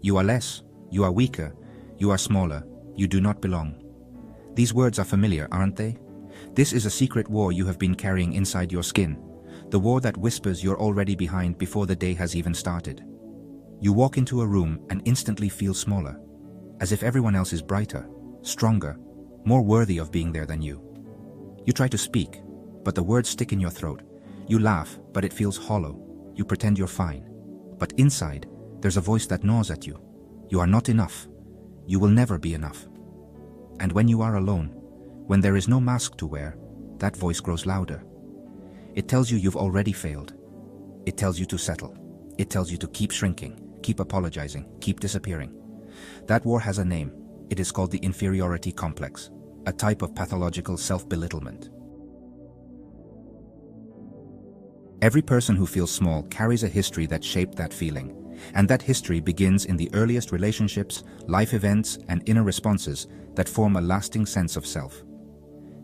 You are less, you are weaker, you are smaller, you do not belong. These words are familiar, aren't they? This is a secret war you have been carrying inside your skin, the war that whispers you're already behind before the day has even started. You walk into a room and instantly feel smaller, as if everyone else is brighter, stronger, more worthy of being there than you. You try to speak, but the words stick in your throat. You laugh, but it feels hollow. You pretend you're fine. But inside, there's a voice that gnaws at you. You are not enough. You will never be enough. And when you are alone, when there is no mask to wear, that voice grows louder. It tells you you've already failed. It tells you to settle. It tells you to keep shrinking, keep apologizing, keep disappearing. That war has a name. It is called the inferiority complex, a type of pathological self-belittlement. Every person who feels small carries a history that shaped that feeling, and that history begins in the earliest relationships, life events, and inner responses that form a lasting sense of self.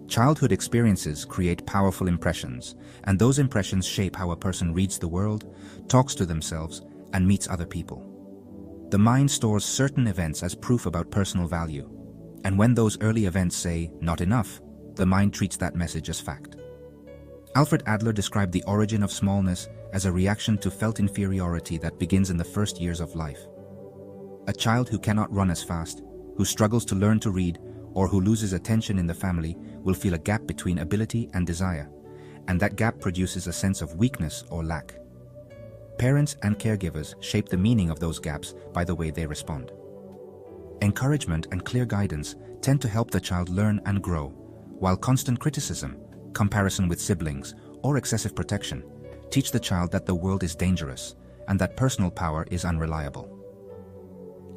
Childhood experiences create powerful impressions, and those impressions shape how a person reads the world, talks to themselves, and meets other people. The mind stores certain events as proof about personal value, and when those early events say, "not enough," the mind treats that message as fact. Alfred Adler described the origin of smallness as a reaction to felt inferiority that begins in the first years of life. A child who cannot run as fast, who struggles to learn to read, or who loses attention in the family will feel a gap between ability and desire, and that gap produces a sense of weakness or lack. Parents and caregivers shape the meaning of those gaps by the way they respond. Encouragement and clear guidance tend to help the child learn and grow, while constant criticism, comparison with siblings, or excessive protection teach the child that the world is dangerous and that personal power is unreliable.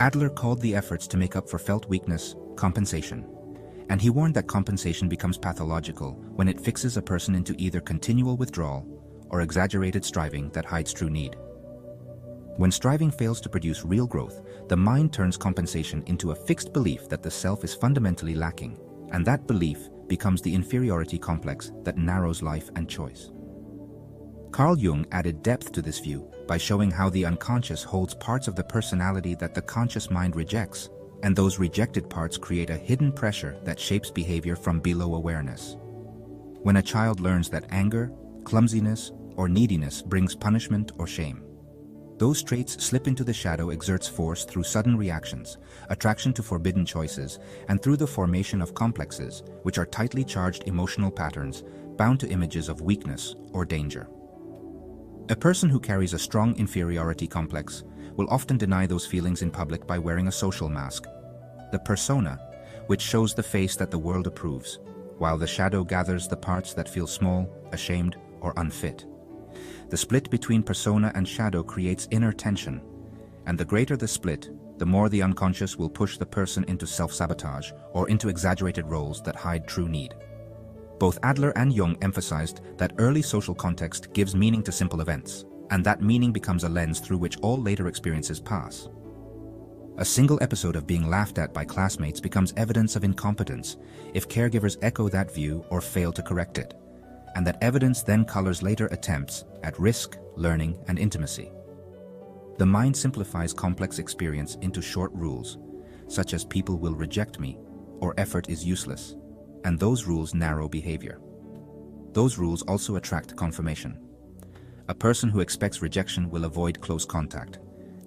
Adler called the efforts to make up for felt weakness compensation, and he warned that compensation becomes pathological when it fixes a person into either continual withdrawal or exaggerated striving that hides true need. When striving fails to produce real growth, the mind turns compensation into a fixed belief that the self is fundamentally lacking, and that belief becomes the inferiority complex that narrows life and choice. Carl Jung added depth to this view by showing how the unconscious holds parts of the personality that the conscious mind rejects, and those rejected parts create a hidden pressure that shapes behavior from below awareness. When a child learns that anger, clumsiness, or neediness brings punishment or shame, those traits slip into the shadow, exerts force through sudden reactions, attraction to forbidden choices, and through the formation of complexes, which are tightly charged emotional patterns bound to images of weakness or danger. A person who carries a strong inferiority complex will often deny those feelings in public by wearing a social mask, the persona, which shows the face that the world approves, while the shadow gathers the parts that feel small, ashamed, or unfit. The split between persona and shadow creates inner tension, and the greater the split, the more the unconscious will push the person into self-sabotage or into exaggerated roles that hide true need. Both Adler and Jung emphasized that early social context gives meaning to simple events, and that meaning becomes a lens through which all later experiences pass. A single episode of being laughed at by classmates becomes evidence of incompetence if caregivers echo that view or fail to correct it, and that evidence then colors later attempts at risk, learning, and intimacy. The mind simplifies complex experience into short rules, such as people will reject me or effort is useless, and those rules narrow behavior. Those rules also attract confirmation. A person who expects rejection will avoid close contact,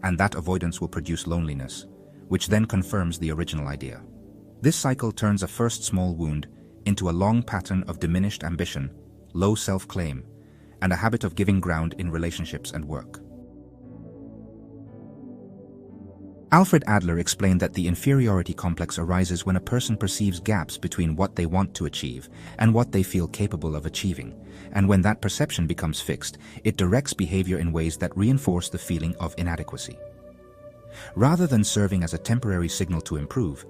and that avoidance will produce loneliness, which then confirms the original idea. This cycle turns a first small wound into a long pattern of diminished ambition, low self-claim, and a habit of giving ground in relationships and work. Alfred Adler explained that the inferiority complex arises when a person perceives gaps between what they want to achieve and what they feel capable of achieving, and when that perception becomes fixed, it directs behavior in ways that reinforce the feeling of inadequacy. Rather than serving as a temporary signal to improve,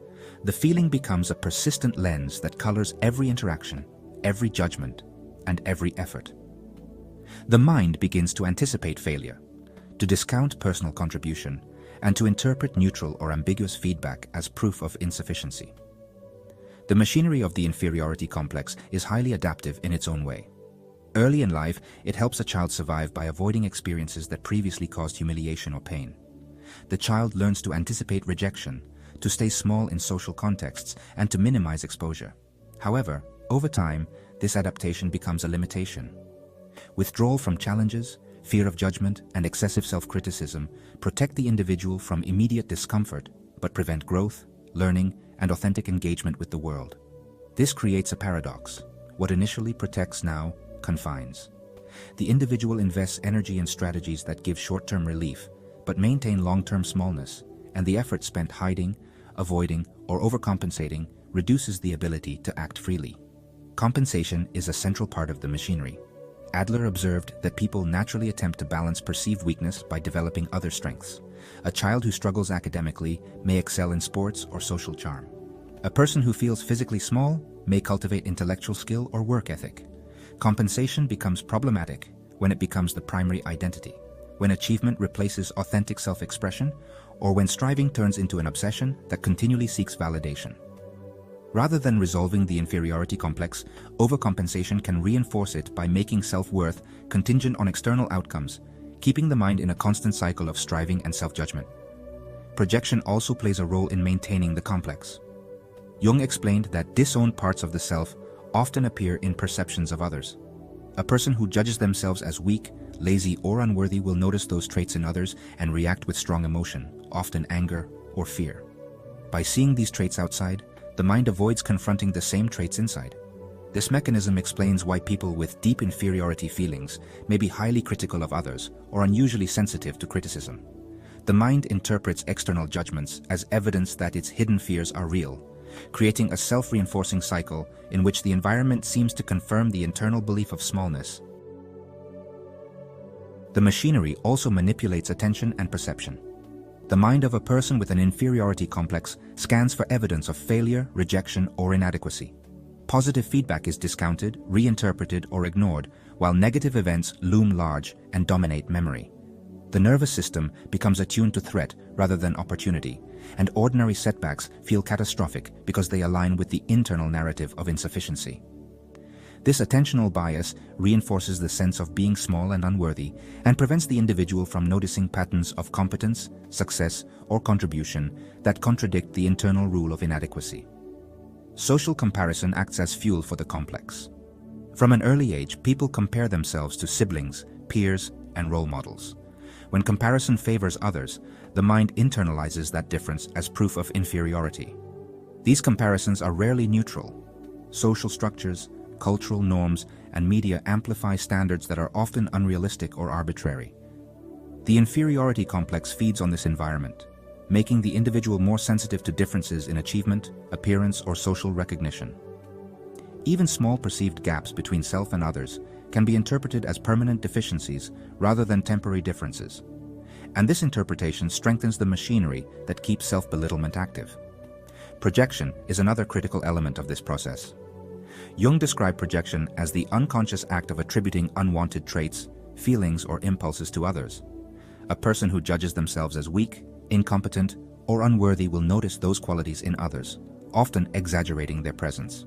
the feeling becomes a persistent lens that colors every interaction, every judgment, and every effort. The mind begins to anticipate failure, to discount personal contribution, and to interpret neutral or ambiguous feedback as proof of insufficiency. The machinery of the inferiority complex is highly adaptive in its own way. Early in life, it helps a child survive by avoiding experiences that previously caused humiliation or pain. The child learns to anticipate rejection, to stay small in social contexts, and to minimize exposure. However, over time, this adaptation becomes a limitation. Withdrawal from challenges, fear of judgment, and excessive self-criticism protect the individual from immediate discomfort, but prevent growth, learning, and authentic engagement with the world. This creates a paradox. What initially protects now confines. The individual invests energy in strategies that give short-term relief, but maintain long-term smallness, and the effort spent hiding, avoiding, or overcompensating reduces the ability to act freely. Compensation is a central part of the machinery. Adler observed that people naturally attempt to balance perceived weakness by developing other strengths. A child who struggles academically may excel in sports or social charm. A person who feels physically small may cultivate intellectual skill or work ethic. Compensation becomes problematic when it becomes the primary identity, when achievement replaces authentic self-expression, or when striving turns into an obsession that continually seeks validation. Rather than resolving the inferiority complex, overcompensation can reinforce it by making self-worth contingent on external outcomes, keeping the mind in a constant cycle of striving and self-judgment. Projection also plays a role in maintaining the complex. Jung explained that disowned parts of the self often appear in perceptions of others. A person who judges themselves as weak, lazy, or unworthy will notice those traits in others and react with strong emotion, often anger or fear. By seeing these traits outside, the mind avoids confronting the same traits inside. This mechanism explains why people with deep inferiority feelings may be highly critical of others or unusually sensitive to criticism. The mind interprets external judgments as evidence that its hidden fears are real, creating a self-reinforcing cycle in which the environment seems to confirm the internal belief of smallness. The machinery also manipulates attention and perception. The mind of a person with an inferiority complex scans for evidence of failure, rejection, or inadequacy. Positive feedback is discounted, reinterpreted, or ignored, while negative events loom large and dominate memory. The nervous system becomes attuned to threat rather than opportunity, and ordinary setbacks feel catastrophic because they align with the internal narrative of insufficiency. This attentional bias reinforces the sense of being small and unworthy and prevents the individual from noticing patterns of competence, success, or contribution that contradict the internal rule of inadequacy. Social comparison acts as fuel for the complex. From an early age, people compare themselves to siblings, peers, and role models. When comparison favors others, the mind internalizes that difference as proof of inferiority. These comparisons are rarely neutral. Social structures, cultural norms, and media amplify standards that are often unrealistic or arbitrary. The inferiority complex feeds on this environment, making the individual more sensitive to differences in achievement, appearance, or social recognition. Even small perceived gaps between self and others can be interpreted as permanent deficiencies rather than temporary differences. And this interpretation strengthens the machinery that keeps self-belittlement active. Projection is another critical element of this process. Jung described projection as the unconscious act of attributing unwanted traits, feelings, or impulses to others. A person who judges themselves as weak, incompetent, or unworthy will notice those qualities in others, often exaggerating their presence.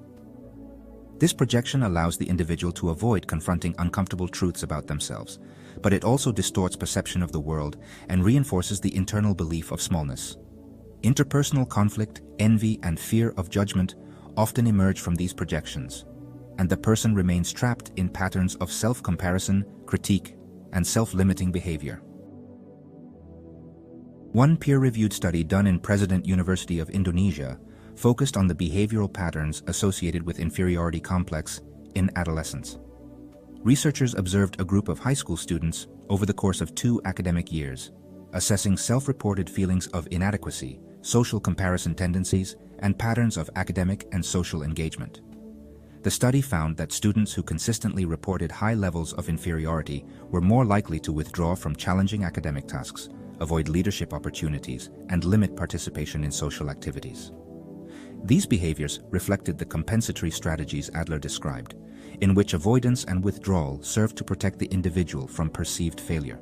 This projection allows the individual to avoid confronting uncomfortable truths about themselves, but it also distorts perception of the world and reinforces the internal belief of smallness. Interpersonal conflict, envy, and fear of judgment often emerge from these projections, and the person remains trapped in patterns of self-comparison, critique, and self-limiting behavior. One peer-reviewed study done in President University of Indonesia focused on the behavioral patterns associated with inferiority complex in adolescents. Researchers observed a group of high school students over the course of 2 academic years, assessing self-reported feelings of inadequacy, social comparison tendencies, and patterns of academic and social engagement. The study found that students who consistently reported high levels of inferiority were more likely to withdraw from challenging academic tasks, avoid leadership opportunities, and limit participation in social activities. These behaviors reflected the compensatory strategies Adler described, in which avoidance and withdrawal served to protect the individual from perceived failure.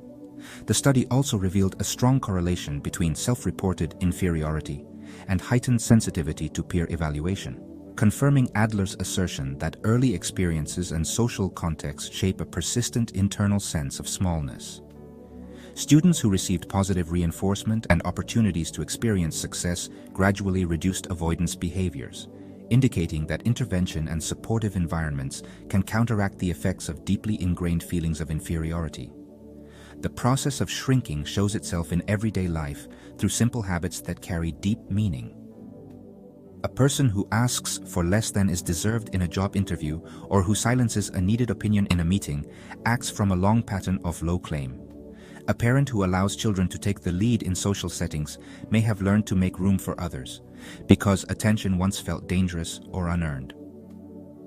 The study also revealed a strong correlation between self-reported inferiority and heightened sensitivity to peer evaluation, confirming Adler's assertion that early experiences and social context shape a persistent internal sense of smallness. Students who received positive reinforcement and opportunities to experience success gradually reduced avoidance behaviors, indicating that intervention and supportive environments can counteract the effects of deeply ingrained feelings of inferiority. The process of shrinking shows itself in everyday life through simple habits that carry deep meaning. A person who asks for less than is deserved in a job interview or who silences a needed opinion in a meeting acts from a long pattern of low claim. A parent who allows children to take the lead in social settings may have learned to make room for others, because attention once felt dangerous or unearned.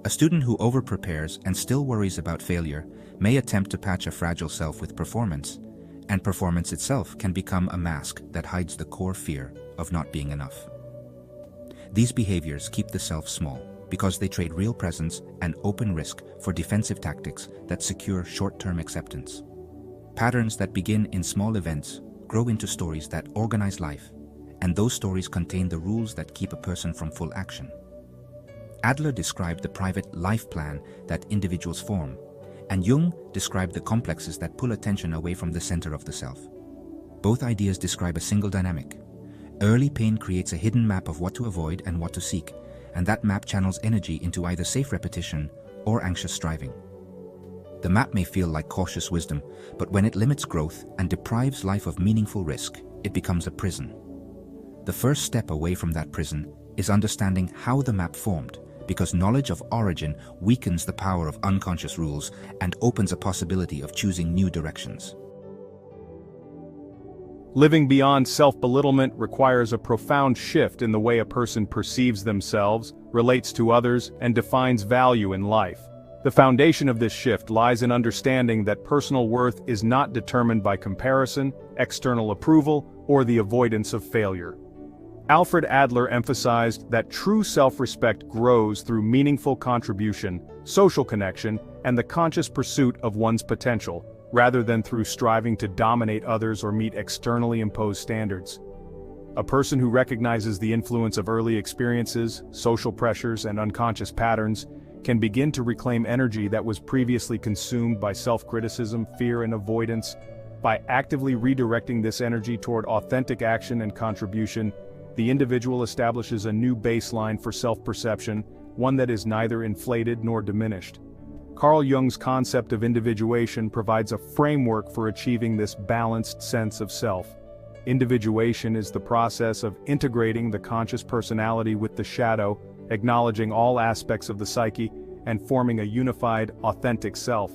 A student who overprepares and still worries about failure may attempt to patch a fragile self with performance, and performance itself can become a mask that hides the core fear of not being enough. These behaviors keep the self small because they trade real presence and open risk for defensive tactics that secure short-term acceptance. Patterns that begin in small events grow into stories that organize life, and those stories contain the rules that keep a person from full action. Adler described the private life plan that individuals form, and Jung described the complexes that pull attention away from the center of the self. Both ideas describe a single dynamic. Early pain creates a hidden map of what to avoid and what to seek, and that map channels energy into either safe repetition or anxious striving. The map may feel like cautious wisdom, but when it limits growth and deprives life of meaningful risk, it becomes a prison. The first step away from that prison is understanding how the map formed, because knowledge of origin weakens the power of unconscious rules and opens a possibility of choosing new directions. Living beyond self-belittlement requires a profound shift in the way a person perceives themselves, relates to others, and defines value in life. The foundation of this shift lies in understanding that personal worth is not determined by comparison, external approval, or the avoidance of failure. Alfred Adler emphasized that true self-respect grows through meaningful contribution, social connection, and the conscious pursuit of one's potential, rather than through striving to dominate others or meet externally imposed standards. A person who recognizes the influence of early experiences, social pressures, and unconscious patterns can begin to reclaim energy that was previously consumed by self-criticism, fear, and avoidance. By actively redirecting this energy toward authentic action and contribution, the individual establishes a new baseline for self-perception, one that is neither inflated nor diminished. Carl Jung's concept of individuation provides a framework for achieving this balanced sense of self. Individuation is the process of integrating the conscious personality with the shadow, acknowledging all aspects of the psyche, and forming a unified, authentic self.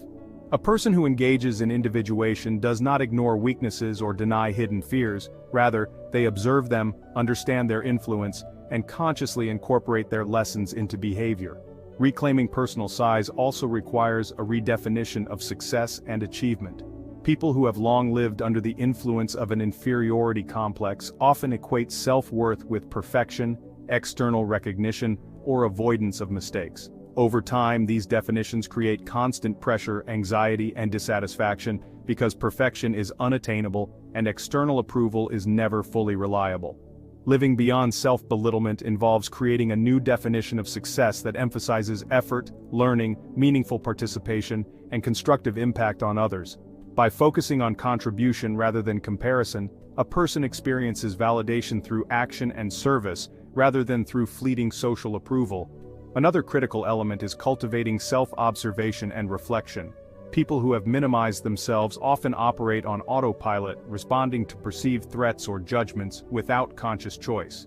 A person who engages in individuation does not ignore weaknesses or deny hidden fears, rather, they observe them, understand their influence, and consciously incorporate their lessons into behavior. Reclaiming personal size also requires a redefinition of success and achievement. People who have long lived under the influence of an inferiority complex often equate self-worth with perfection, external recognition, or avoidance of mistakes. Over time, these definitions create constant pressure, anxiety, and dissatisfaction because perfection is unattainable and external approval is never fully reliable. Living beyond self-belittlement involves creating a new definition of success that emphasizes effort, learning, meaningful participation, and constructive impact on others. By focusing on contribution rather than comparison, a person experiences validation through action and service rather than through fleeting social approval. Another critical element is cultivating self-observation and reflection. People who have minimized themselves often operate on autopilot, responding to perceived threats or judgments without conscious choice.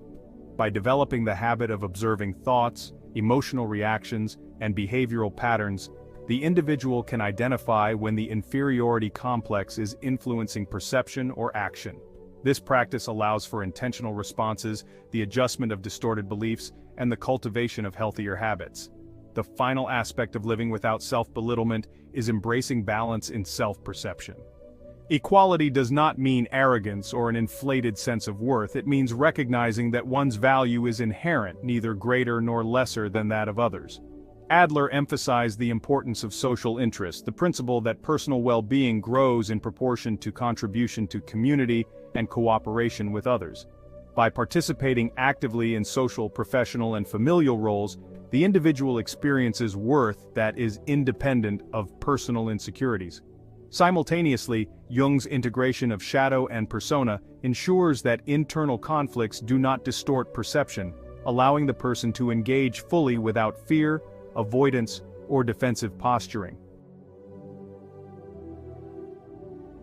By developing the habit of observing thoughts, emotional reactions, and behavioral patterns, the individual can identify when the inferiority complex is influencing perception or action. This practice allows for intentional responses, the adjustment of distorted beliefs, and the cultivation of healthier habits. The final aspect of living without self-belittlement is embracing balance in self-perception. Equality does not mean arrogance or an inflated sense of worth. It means recognizing that one's value is inherent, neither greater nor lesser than that of others. Adler emphasized the importance of social interest, the principle that personal well-being grows in proportion to contribution to community and cooperation with others. By participating actively in social, professional, and familial roles, the individual experiences worth that is independent of personal insecurities. Simultaneously, Jung's integration of shadow and persona ensures that internal conflicts do not distort perception, allowing the person to engage fully without fear, avoidance, or defensive posturing.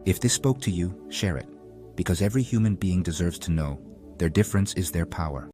If this spoke to you, share it, because every human being deserves to know their difference is their power.